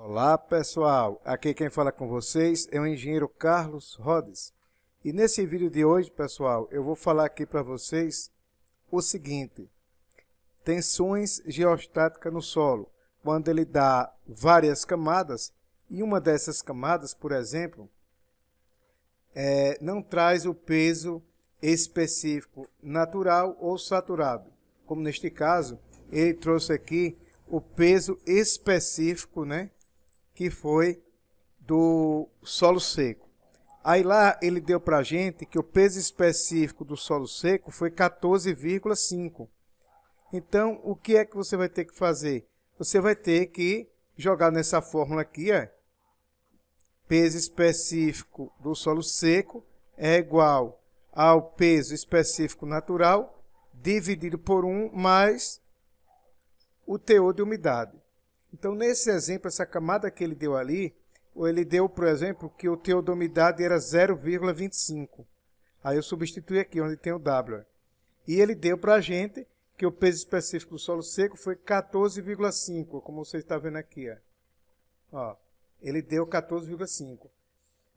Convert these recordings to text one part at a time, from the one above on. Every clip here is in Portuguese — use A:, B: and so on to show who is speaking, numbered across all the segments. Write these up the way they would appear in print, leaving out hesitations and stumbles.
A: Olá pessoal, aqui quem fala com vocês é o engenheiro Carlos Rhodes. E nesse vídeo de hoje, pessoal, eu vou falar aqui para vocês o seguinte: tensões geostáticas no solo, quando ele dá várias camadas, e uma dessas camadas, por exemplo, não traz o peso específico natural ou saturado. Como neste caso, ele trouxe aqui o peso específico, né, que foi do solo seco. Aí lá ele deu para a gente que o peso específico do solo seco foi 14,5. Então, o que é que você vai ter que fazer? Você vai ter que jogar nessa fórmula aqui, peso específico do solo seco é igual ao peso específico natural dividido por 1 mais o teor de umidade. Então, nesse exemplo, essa camada que ele deu ali, ele deu, por exemplo, que o teor de umidade era 0,25. Aí eu substituí aqui, onde tem o W. E ele deu para a gente que o peso específico do solo seco foi 14,5, como você está vendo aqui. Ó, ele deu 14,5.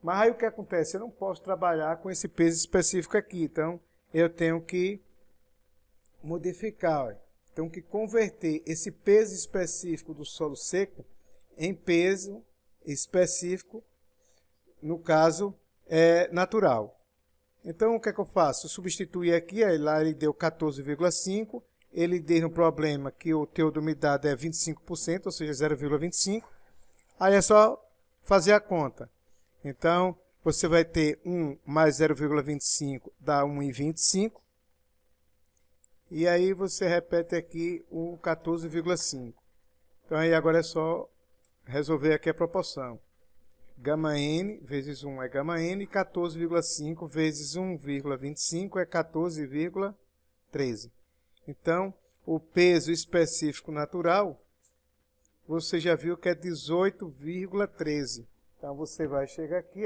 A: Mas aí o que acontece? Eu não posso trabalhar com esse peso específico aqui, então eu tenho que modificar. Tenho que converter esse peso específico do solo seco em peso específico, no caso, natural. Então, o que é que eu faço? Eu substituir aqui, aí lá ele deu 14,5, ele deu no problema que o teor de umidade é 25%, ou seja, 0,25. Aí é só fazer a conta. Então, você vai ter 1 mais 0,25 dá 1,25. E aí você repete aqui o 14,5. Então aí agora é só resolver aqui a proporção. Gama N vezes 1 é gama N, 14,5 vezes 1,25 é 14,13. Então, o peso específico natural, você já viu que é 18,13. Então você vai chegar aqui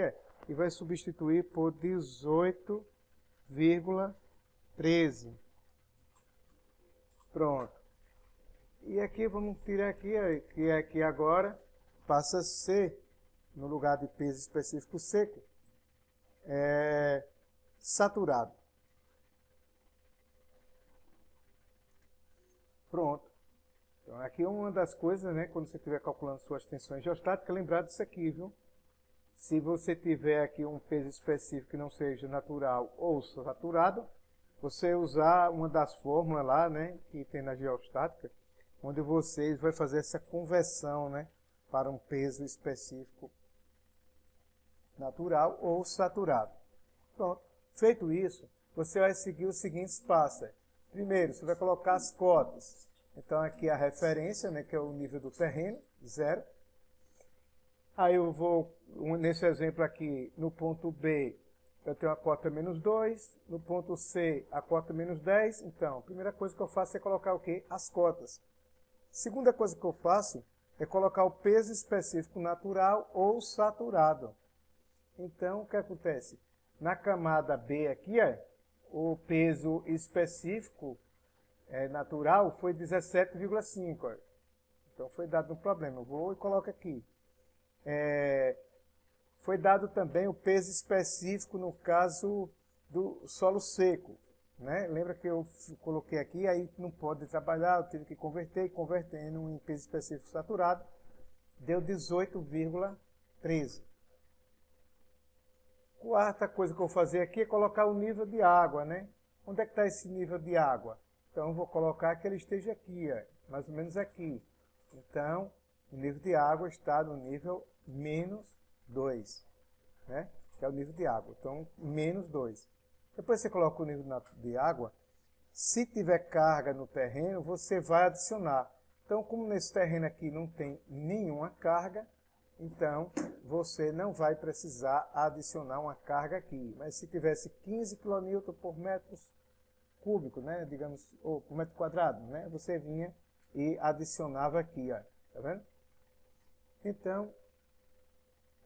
A: e vai substituir por 18,13. Pronto. E aqui vamos tirar aqui, que é aqui agora, passa a ser, no lugar de peso específico seco, saturado. Pronto. Então aqui é uma das coisas, né, quando você estiver calculando suas tensões geostáticas, lembrar disso aqui, viu? Se você tiver aqui um peso específico que não seja natural ou saturado, você usar uma das fórmulas lá, né, que tem na geostática, onde você vai fazer essa conversão, né, para um peso específico natural ou saturado. Pronto. Feito isso, você vai seguir os seguintes passos. Primeiro, você vai colocar as cotas. Então, aqui a referência, né, que é o nível do terreno, 0. Aí eu vou, nesse exemplo aqui, no ponto B, eu tenho a cota menos 2, no ponto C a cota menos 10, então a primeira coisa que eu faço é colocar o quê? As cotas. Segunda coisa que eu faço é colocar o peso específico natural ou saturado. Então o que acontece? Na camada B aqui, o peso específico natural foi 17,5. Então foi dado um problema, eu vou e coloco aqui. Foi dado também o peso específico no caso do solo seco, né? Lembra que eu coloquei aqui, aí não pode trabalhar, eu tive que converter, e convertendo em peso específico saturado, deu 18,13. Quarta coisa que eu vou fazer aqui é colocar o nível de água, né? Onde é que está esse nível de água? Então eu vou colocar que ele esteja aqui, mais ou menos aqui. Então, o nível de água está no nível menos 2, né? Que é o nível de água. Então, menos 2. Depois você coloca o nível de água. Se tiver carga no terreno, você vai adicionar. Então, como nesse terreno aqui não tem nenhuma carga, então você não vai precisar adicionar uma carga aqui. Mas se tivesse 15 kN por metro cúbico, né? Digamos, ou por metro quadrado, né? Você vinha e adicionava aqui, tá vendo? Então,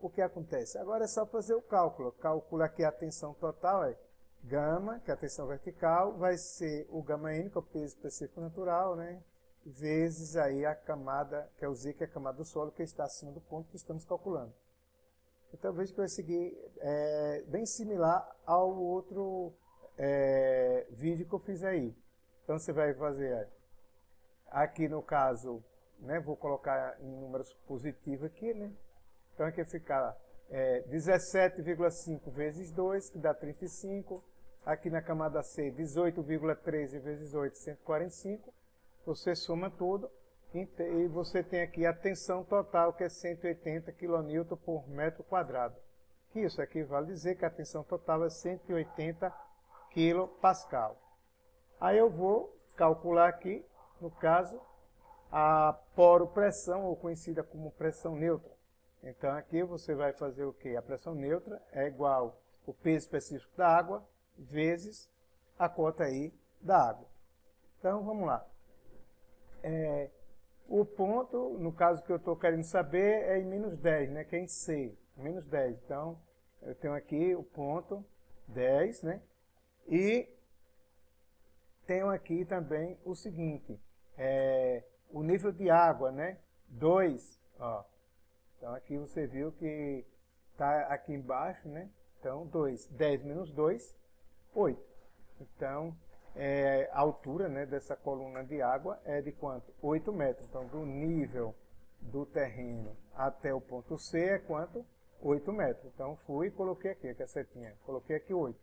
A: o que acontece? Agora é só fazer o cálculo. Calcula aqui a tensão total, gama, que é a tensão vertical, vai ser o gama N, que é o peso específico natural, né? vezes aí a camada, que é o Z, que é a camada do solo, que está acima do ponto que estamos calculando. Então veja que vai seguir bem similar ao outro vídeo que eu fiz aí. Então você vai fazer aqui no caso, né, vou colocar em números positivos aqui, né? Então aqui fica 17,5 vezes 2, que dá 35. Aqui na camada C, 18,13 vezes 8, 145. Você soma tudo e você tem aqui a tensão total, que é 180 kN por metro quadrado. Que isso equivale a dizer que a tensão total é 180 kPa. Aí eu vou calcular aqui, no caso, a poropressão, ou conhecida como pressão neutra. Então aqui você vai fazer o quê? A pressão neutra é igual ao peso específico da água vezes a cota aí da água. Então vamos lá. O ponto, no caso que eu estou querendo saber, é em menos 10, né? Que é em C, menos 10. Então eu tenho aqui o ponto 10, né? E tenho aqui também o seguinte, o nível de água, né? 2, ó. Então aqui você viu que está aqui embaixo, né? Então 2, 10 menos 2, 8. Então a altura, né, dessa coluna de água é de quanto? 8 metros. Então do nível do terreno até o ponto C é quanto? 8 metros. Então fui e coloquei aqui a setinha. Coloquei aqui 8.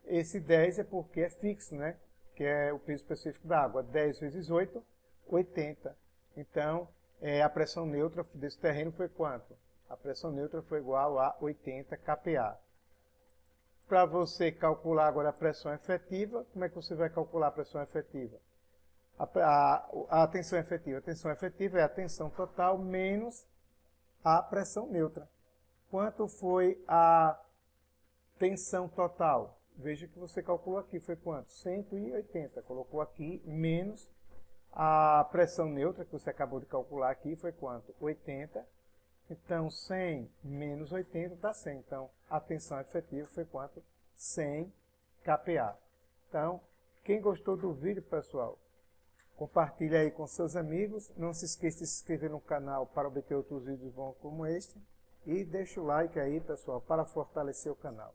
A: Esse 10 é porque é fixo, né? Que é o peso específico da água. 10 vezes 8, 80. Então, a pressão neutra desse terreno foi quanto? A pressão neutra foi igual a 80 kPa. Para você calcular agora a pressão efetiva, como é que você vai calcular a pressão efetiva? A tensão efetiva. A tensão efetiva é a tensão total menos a pressão neutra. Quanto foi a tensão total? Veja que você calculou aqui, foi quanto? 180. Colocou aqui menos a pressão neutra, que você acabou de calcular aqui, foi quanto? 80. Então, 100 menos 80 dá 100. Então, a tensão efetiva foi quanto? 100 kPa. Então, quem gostou do vídeo, pessoal, compartilhe aí com seus amigos. Não se esqueça de se inscrever no canal para obter outros vídeos bons como este. E deixa o like aí, pessoal, para fortalecer o canal.